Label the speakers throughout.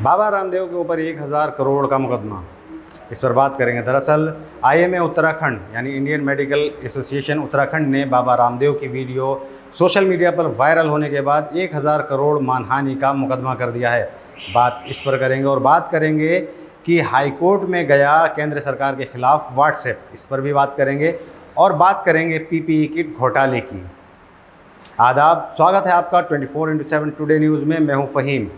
Speaker 1: बाबा रामदेव के ऊपर 1000 करोड़ का मुकदमा, इस पर बात करेंगे। दरअसल आईएमए उत्तराखंड यानी इंडियन मेडिकल एसोसिएशन उत्तराखंड ने बाबा रामदेव की वीडियो सोशल मीडिया पर वायरल होने के बाद 1000 करोड़ मानहानि का मुकदमा कर दिया है। बात इस पर करेंगे और बात करेंगे कि हाईकोर्ट में गया केंद्र सरकार के खिलाफ व्हाट्सएप, इस पर भी बात करेंगे और बात करेंगे पीपीई किट घोटाले की। आदाब, स्वागत है आपका 24/7 टुडे न्यूज़ में। मैं हूं फ़हीम।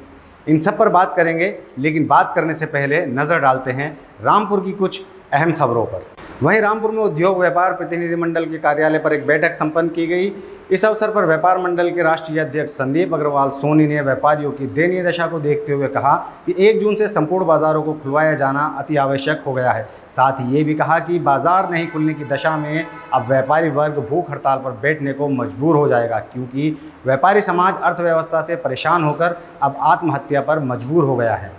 Speaker 1: इन सब पर बात करेंगे, लेकिन बात करने से पहले नज़र डालते हैं रामपुर की कुछ अहम खबरों पर। वहीं रामपुर में उद्योग व्यापार प्रतिनिधिमंडल के कार्यालय पर एक बैठक संपन्न की गई। इस अवसर पर व्यापार मंडल के राष्ट्रीय अध्यक्ष संदीप अग्रवाल सोनी ने व्यापारियों की दयनीय दशा को देखते हुए कहा कि 1 जून से संपूर्ण बाजारों को खुलवाया जाना अति आवश्यक हो गया है। साथ ही ये भी कहा कि बाजार नहीं खुलने की दशा में अब व्यापारी वर्ग भूख हड़ताल पर बैठने को मजबूर हो जाएगा, क्योंकि व्यापारी समाज अर्थव्यवस्था से परेशान होकर अब आत्महत्या पर मजबूर हो गया है।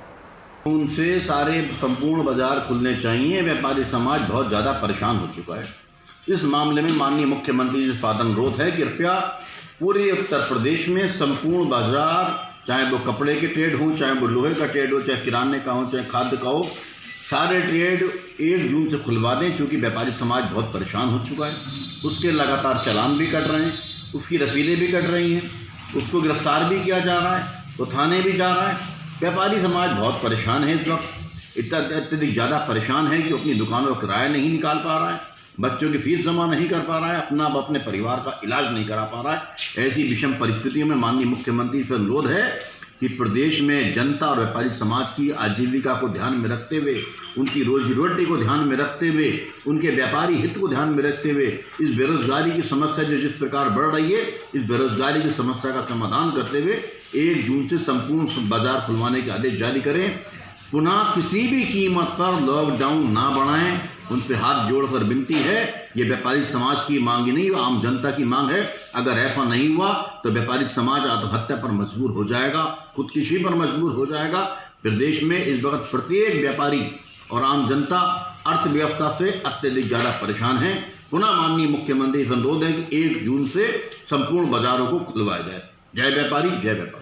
Speaker 2: उनसे सारे संपूर्ण बाजार खुलने चाहिए। व्यापारी समाज बहुत ज़्यादा परेशान हो चुका है। इस मामले में माननीय मुख्यमंत्री जी से अनुरोध है कि कृपया पूरे उत्तर प्रदेश में संपूर्ण बाजार, चाहे वो कपड़े के ट्रेड हो, चाहे वो लोहे का ट्रेड हो, चाहे किराने का हो, चाहे खाद्य का हो, सारे ट्रेड 1 जून से खुलवा दें, क्योंकि व्यापारी समाज बहुत परेशान हो चुका है। उसके लगातार चालान भी कट रहे हैं, उसकी रसीदें भी कट रही हैं, उसको गिरफ्तार भी किया जा रहा है, वो थाने भी जा रहा है। व्यापारी समाज बहुत परेशान है। इस वक्त इतना अत्यधिक ज़्यादा परेशान है कि अपनी दुकानों का किराया नहीं निकाल पा रहा है, बच्चों की फीस जमा नहीं कर पा रहा है, अपने परिवार का इलाज नहीं करा पा रहा है। ऐसी विषम परिस्थितियों में माननीय मुख्यमंत्री से अनुरोध है कि प्रदेश में जनता और व्यापारी समाज की आजीविका को ध्यान में रखते हुए, उनकी रोजी रोटी को ध्यान में रखते हुए, उनके व्यापारी हित को ध्यान में रखते हुए इस बेरोजगारी की समस्या जो जिस प्रकार बढ़ रही है, इस बेरोजगारी की समस्या का समाधान करते हुए 1 जून से संपूर्ण बाजार खुलवाने के आदेश जारी करें। पुनः किसी भी कीमत पर लॉकडाउन ना बढ़ाएं। उनसे हाथ जोड़कर विनती है। ये व्यापारी समाज की मांग नहीं, आम जनता की मांग है। अगर ऐसा नहीं हुआ तो व्यापारी समाज आत्महत्या पर मजबूर हो जाएगा, खुदकुशी पर मजबूर हो जाएगा। प्रदेश में इस वक्त प्रत्येक व्यापारी और आम जनता अर्थव्यवस्था से अत्यधिक ज़्यादा परेशान है। पुनः माननीय मुख्यमंत्री से अनुरोध है कि 1 जून से संपूर्ण बाजारों को खुलवाया जाए। जय व्यापारी, जय व्यापारी।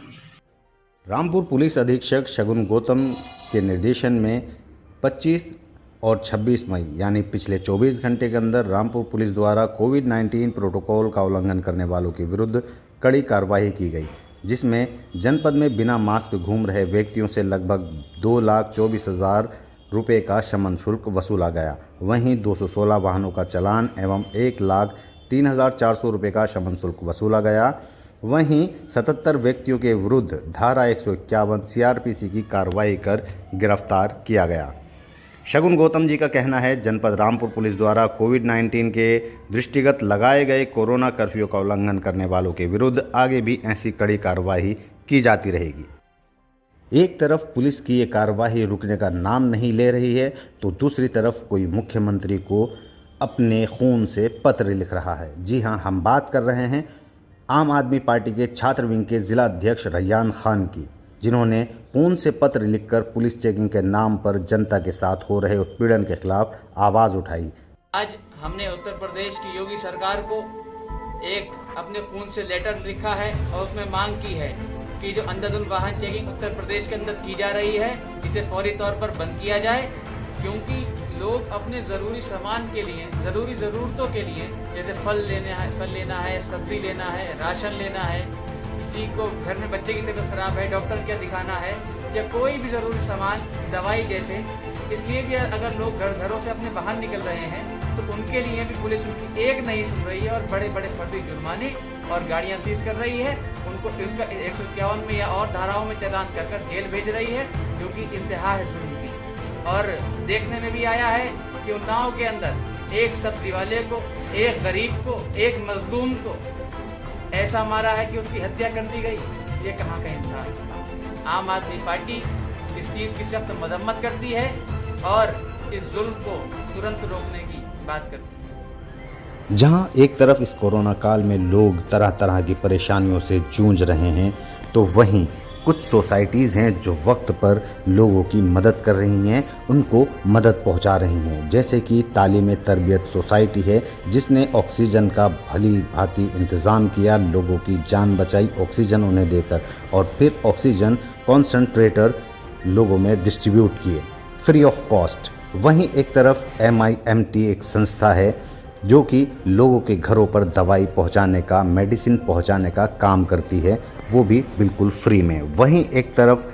Speaker 1: रामपुर पुलिस अधीक्षक शगुन गौतम के निर्देशन में 25 और 26 मई यानी पिछले 24 घंटे के अंदर रामपुर पुलिस द्वारा कोविड-19 प्रोटोकॉल का उल्लंघन करने वालों के विरुद्ध कड़ी कार्रवाई की गई, जिसमें जनपद में बिना मास्क घूम रहे व्यक्तियों से लगभग 2,24,000 रुपये का शमन शुल्क वसूला गया। वहीं 216 वाहनों का चालान एवं 1,03,400 रुपये का शमन शुल्क वसूला गया। वहीं 77 व्यक्तियों के विरुद्ध धारा 151 सीआरपीसी की कार्रवाई कर गिरफ्तार किया गया। शगुन गौतम जी का कहना है, जनपद रामपुर पुलिस द्वारा कोविड-19 के दृष्टिगत लगाए गए कोरोना कर्फ्यू का उल्लंघन करने वालों के विरुद्ध आगे भी ऐसी कड़ी कार्रवाई की जाती रहेगी। एक तरफ पुलिस की ये कार्रवाई रुकने का नाम नहीं ले रही है, तो दूसरी तरफ कोई मुख्यमंत्री को अपने खून से पत्र लिख रहा है। जी हाँ, हम बात कर रहे हैं आम आदमी पार्टी के छात्र विंग के जिला अध्यक्ष रैयान खान की, जिन्होंने खून से पत्र लिखकर पुलिस चेकिंग के नाम पर जनता के साथ हो रहे उत्पीड़न के खिलाफ आवाज़ उठाई।
Speaker 3: आज हमने उत्तर प्रदेश की योगी सरकार को एक अपने खून से लेटर लिखा है और उसमें मांग की है कि जो अंधाधुंध वाहन चेकिंग उत्तर प्रदेश के अंदर की जा रही है, इसे फौरी तौर पर बंद किया जाए, क्योंकि लोग अपने ज़रूरी सामान के लिए, ज़रूरी ज़रूरतों के लिए, जैसे फल लेना है, सब्जी लेना है, राशन लेना है, किसी को घर में बच्चे की तबीयत खराब है, डॉक्टर क्या दिखाना है, या कोई भी ज़रूरी सामान, दवाई जैसे, इसलिए भी अगर लोग घरों से अपने बाहर निकल रहे हैं तो उनके लिए भी पुलिस उनकी एक नहीं सुन रही है और बड़े बड़े फर्जी जुर्माने और गाड़ियाँ सीज कर रही है। उनको इनका 151 में या और धाराओं में चालान कर जेल भेज रही है, जो कि इंतहा है जुल्म की। और देखने में भी आया है कि उन्नाव के अंदर एक सब्जी वाले को, एक गरीब को, एक मजलूम को ऐसा मारा है कि उसकी हत्या कर दी गई। ये कहाँ का इंसाफ। आम आदमी पार्टी इस चीज़ की सख्त मजम्मत करती है और इस जुल्म को तुरंत रोकने की बात करती है।
Speaker 1: जहां एक तरफ इस कोरोना काल में लोग तरह तरह की परेशानियों से जूझ रहे हैं, तो वहीं कुछ सोसाइटीज़ हैं जो वक्त पर लोगों की मदद कर रही हैं, उनको मदद पहुंचा रही हैं। जैसे कि तालीम तरबियत सोसाइटी है, जिसने ऑक्सीजन का भली भांति इंतज़ाम किया, लोगों की जान बचाई ऑक्सीजन उन्हें देकर, और फिर ऑक्सीजन कॉन्सनट्रेटर लोगों में डिस्ट्रीब्यूट किए फ्री ऑफ कॉस्ट। वहीं एक तरफ MIMT एक संस्था है जो कि लोगों के घरों पर दवाई पहुंचाने का, मेडिसिन पहुंचाने का काम करती है, वो भी बिल्कुल फ्री में। वहीं एक तरफ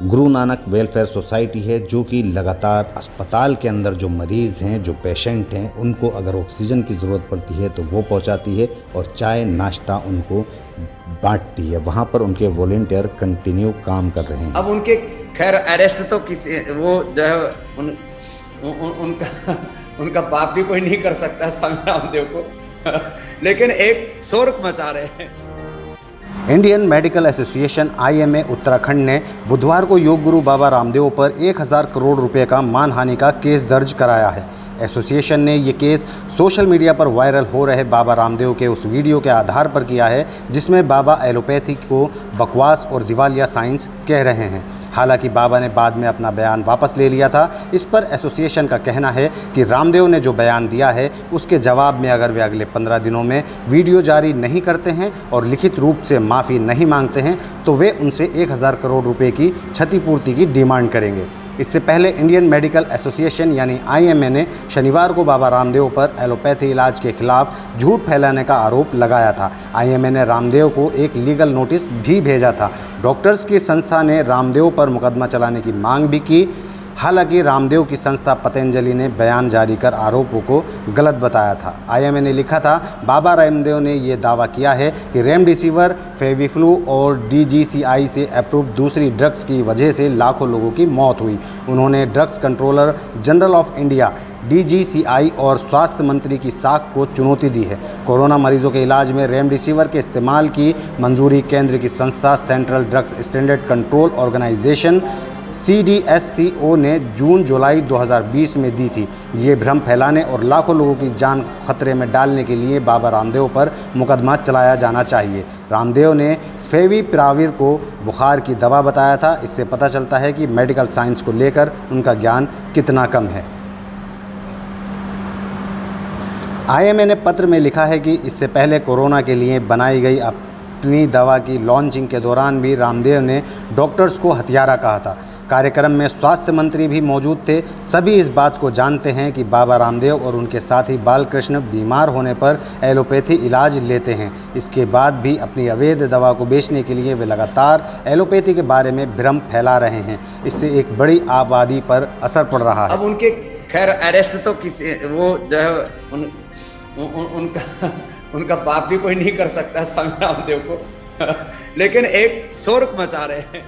Speaker 1: गुरु नानक वेलफेयर सोसाइटी है जो कि लगातार अस्पताल के अंदर जो मरीज़ हैं, जो पेशेंट हैं, उनको अगर ऑक्सीजन की ज़रूरत पड़ती है तो वो पहुंचाती है और चाय नाश्ता उनको बांटती है। वहाँ पर उनके वॉलंटियर कंटिन्यू काम कर रहे हैं।
Speaker 4: अब उनके खैर अरेस्ट तो किसी वो जो है उनका पाप भी कोई नहीं कर सकता स्वामी रामदेव को लेकिन एक शोर मचा रहे हैं।
Speaker 1: Indian medical association IMA Uttarakhand ने बुधवार को योग गुरु बाबा रामदेव पर 1000 करोड़ रुपए का मानहानि का केस दर्ज कराया है। एसोसिएशन ने ये केस सोशल मीडिया पर वायरल हो रहे बाबा रामदेव के उस वीडियो के आधार पर किया है जिसमें बाबा एलोपैथी को बकवास और दिवालिया साइंस कह रहे हैं। हालांकि बाबा ने बाद में अपना बयान वापस ले लिया था। इस पर एसोसिएशन का कहना है कि रामदेव ने जो बयान दिया है उसके जवाब में अगर वे अगले 15 दिनों में वीडियो जारी नहीं करते हैं और लिखित रूप से माफ़ी नहीं मांगते हैं तो वे उनसे 1000 करोड़ रुपए की क्षतिपूर्ति की डिमांड करेंगे। इससे पहले इंडियन मेडिकल एसोसिएशन यानी IMA ने शनिवार को बाबा रामदेव पर एलोपैथी इलाज के खिलाफ झूठ फैलाने का आरोप लगाया था। IMA ने रामदेव को एक लीगल नोटिस भी भेजा था। डॉक्टर्स की संस्था ने रामदेव पर मुकदमा चलाने की मांग भी की। हालांकि रामदेव की संस्था पतंजलि ने बयान जारी कर आरोपों को गलत बताया था। IMA ने लिखा था, बाबा रामदेव ने ये दावा किया है कि रेमडेसिविर, फेविफ्लू और DGCI से अप्रूव दूसरी ड्रग्स की वजह से लाखों लोगों की मौत हुई। उन्होंने drugs controller general of India DGCI और स्वास्थ्य मंत्री की साख को चुनौती दी है। कोरोना मरीजों के इलाज में रेमडेसिविर के इस्तेमाल की मंजूरी केंद्र की संस्था central drugs standard control organisation CDSCO ने जून-जुलाई 2020 में दी थी। ये भ्रम फैलाने और लाखों लोगों की जान खतरे में डालने के लिए बाबा रामदेव पर मुकदमा चलाया जाना चाहिए। रामदेव ने फेविपिराविर को बुखार की दवा बताया था। इससे पता चलता है कि मेडिकल साइंस को लेकर उनका ज्ञान कितना कम है। IMA ने पत्र में लिखा है कि इससे पहले कोरोना के लिए बनाई गई अपनी दवा की लॉन्चिंग के दौरान भी रामदेव ने डॉक्टर्स को हत्यारा कहा था। कार्यक्रम में स्वास्थ्य मंत्री भी मौजूद थे। सभी इस बात को जानते हैं कि बाबा रामदेव और उनके साथी बालकृष्ण बीमार होने पर एलोपैथी इलाज लेते हैं। इसके बाद भी अपनी अवैध दवा को बेचने के लिए वे लगातार एलोपैथी के बारे में भ्रम फैला रहे हैं। इससे एक बड़ी आबादी पर असर पड़ रहा है।
Speaker 4: अब उनके खैर अरेस्ट तो किसी वो जो है उनका पाप भी कोई नहीं कर सकता स्वामी रामदेव को लेकिन एक शोर मचा रहे हैं।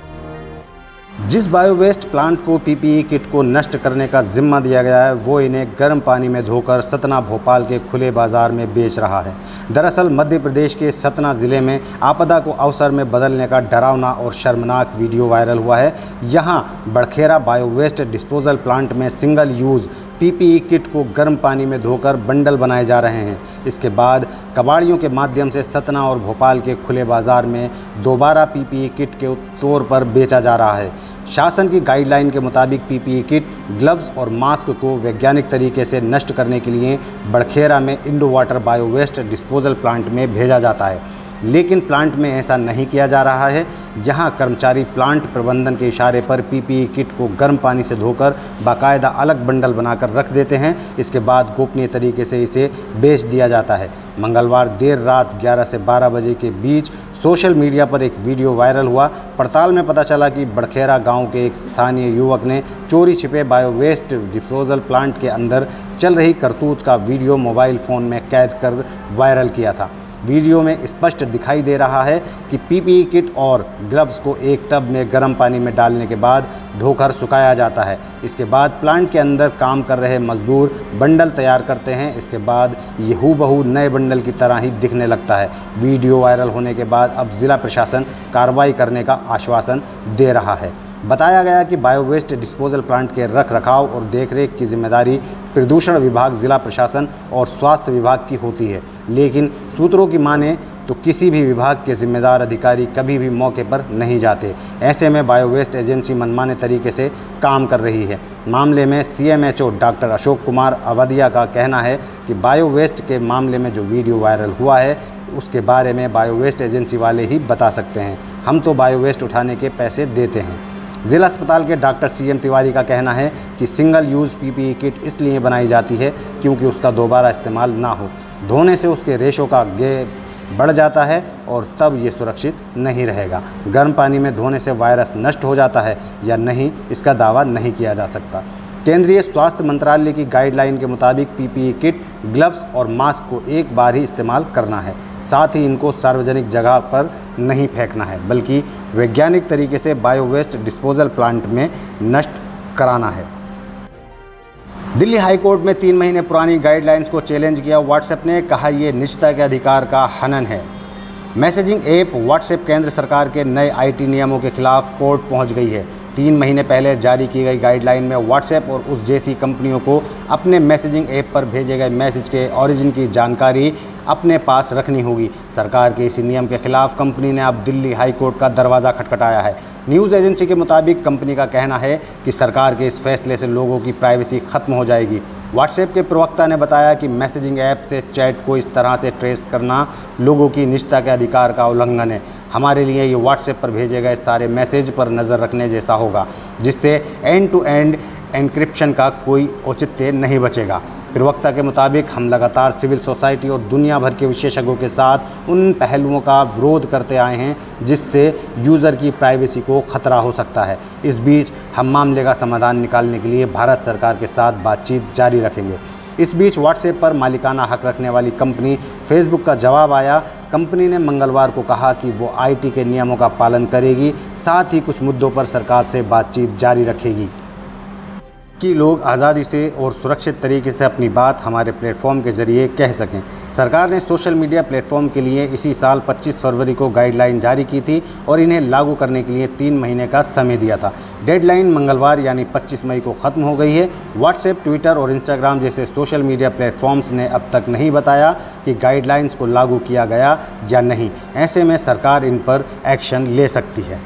Speaker 1: जिस बायो वेस्ट प्लांट को PPE किट को नष्ट करने का जिम्मा दिया गया है वो इन्हें गर्म पानी में धोकर सतना भोपाल के खुले बाजार में बेच रहा है। दरअसल मध्य प्रदेश के सतना ज़िले में आपदा को अवसर में बदलने का डरावना और शर्मनाक वीडियो वायरल हुआ है। यहाँ Badkhera bio waste disposal plant में सिंगल यूज़ PPE किट को गर्म पानी में धोकर बंडल बनाए जा रहे हैं। इसके बाद कबाड़ियों के माध्यम से सतना और भोपाल के खुले बाज़ार में दोबारा PPE किट के तौर पर बेचा जा रहा है। शासन की गाइडलाइन के मुताबिक PPE किट, ग्लव्स और मास्क को वैज्ञानिक तरीके से नष्ट करने के लिए बड़खेरा में Indo water bio waste disposal plant में भेजा जाता है, लेकिन प्लांट में ऐसा नहीं किया जा रहा है। यहाँ कर्मचारी प्लांट प्रबंधन के इशारे पर PPE किट को गर्म पानी से धोकर बाकायदा अलग बंडल बनाकर रख देते हैं। इसके बाद गोपनीय तरीके से इसे बेच दिया जाता है। मंगलवार देर रात 11 से 12 बजे के बीच सोशल मीडिया पर एक वीडियो वायरल हुआ। पड़ताल में पता चला कि बड़खेरा गांव के एक स्थानीय युवक ने चोरी छिपे बायो वेस्ट डिस्पोजल प्लांट के अंदर चल रही करतूत का वीडियो मोबाइल फ़ोन में कैद कर वायरल किया था। वीडियो में स्पष्ट दिखाई दे रहा है कि PPE किट और ग्लव्स को एक टब में गर्म पानी में डालने के बाद धोकर सुखाया जाता है। इसके बाद प्लांट के अंदर काम कर रहे मजदूर बंडल तैयार करते हैं। इसके बाद ये हूबहू नए बंडल की तरह ही दिखने लगता है। वीडियो वायरल होने के बाद अब ज़िला प्रशासन कार्रवाई करने का आश्वासन दे रहा है। बताया गया कि बायो वेस्ट डिस्पोजल प्लांट के रख रखाव और देखरेख की जिम्मेदारी प्रदूषण विभाग, जिला प्रशासन और स्वास्थ्य विभाग की होती है, लेकिन सूत्रों की माने तो किसी भी विभाग के जिम्मेदार अधिकारी कभी भी मौके पर नहीं जाते। ऐसे में बायो वेस्ट एजेंसी मनमाने तरीके से काम कर रही है। मामले में CMHO डॉक्टर अशोक कुमार अवधिया का कहना है कि बायो वेस्ट के मामले में जो वीडियो वायरल हुआ है उसके बारे में बायो वेस्ट एजेंसी वाले ही बता सकते हैं। हम तो बायो वेस्ट उठाने के पैसे देते हैं। ज़िला अस्पताल के डॉक्टर CM तिवारी का कहना है कि सिंगल यूज़ PPE किट इसलिए बनाई जाती है क्योंकि उसका दोबारा इस्तेमाल ना हो। धोने से उसके रेशों का गैप बढ़ जाता है और तब ये सुरक्षित नहीं रहेगा। गर्म पानी में धोने से वायरस नष्ट हो जाता है या नहीं, इसका दावा नहीं किया जा सकता। केंद्रीय स्वास्थ्य मंत्रालय की गाइडलाइन के मुताबिक PPE किट, ग्लव्स और मास्क को एक बार ही इस्तेमाल करना है। साथ ही इनको सार्वजनिक जगह पर नहीं फेंकना है, बल्कि वैज्ञानिक तरीके से बायो वेस्ट डिस्पोजल प्लांट में नष्ट कराना है। दिल्ली हाई कोर्ट में 3 महीने पुरानी गाइडलाइंस को चैलेंज किया व्हाट्सएप ने, कहा ये निजता के अधिकार का हनन है। मैसेजिंग ऐप व्हाट्सएप केंद्र सरकार के नए IT नियमों के खिलाफ कोर्ट पहुंच गई है। 3 महीने पहले जारी की गई गाइडलाइन में व्हाट्सएप और उस जैसी कंपनियों को अपने मैसेजिंग ऐप पर भेजे गए मैसेज के ओरिजिन की जानकारी अपने पास रखनी होगी। सरकार के इसी नियम के खिलाफ कंपनी ने अब दिल्ली हाई कोर्ट का दरवाज़ा खटखटाया है। न्यूज़ एजेंसी के मुताबिक कंपनी का कहना है कि सरकार के इस फैसले से लोगों की प्राइवेसी खत्म हो जाएगी। व्हाट्सएप के प्रवक्ता ने बताया कि मैसेजिंग ऐप से चैट को इस तरह से ट्रेस करना लोगों की निजता के अधिकार का उल्लंघन है। हमारे लिए ये व्हाट्सएप पर भेजे गए सारे मैसेज पर नज़र रखने जैसा होगा, जिससे एंड टू एंड एन्क्रिप्शन का कोई औचित्य नहीं बचेगा। प्रवक्ता के मुताबिक हम लगातार सिविल सोसाइटी और दुनिया भर के विशेषज्ञों के साथ उन पहलुओं का विरोध करते आए हैं जिससे यूज़र की प्राइवेसी को खतरा हो सकता है। इस बीच हम मामले का समाधान निकालने के लिए भारत सरकार के साथ बातचीत जारी रखेंगे। इस बीच व्हाट्सएप पर मालिकाना हक रखने वाली कंपनी फेसबुक का जवाब आया। कंपनी ने मंगलवार को कहा कि वो IT के नियमों का पालन करेगी, साथ ही कुछ मुद्दों पर सरकार से बातचीत जारी रखेगी कि लोग आज़ादी से और सुरक्षित तरीके से अपनी बात हमारे प्लेटफॉर्म के ज़रिए कह सकें। सरकार ने सोशल मीडिया प्लेटफॉर्म के लिए इसी साल 25 फरवरी को गाइडलाइन जारी की थी और इन्हें लागू करने के लिए 3 महीने का समय दिया था। डेडलाइन मंगलवार यानी 25 मई को ख़त्म हो गई है। व्हाट्सएप, ट्विटर और इंस्टाग्राम जैसे सोशल मीडिया प्लेटफॉर्म्स ने अब तक नहीं बताया कि गाइडलाइंस को लागू किया गया या नहीं। ऐसे में सरकार इन पर एक्शन ले सकती है।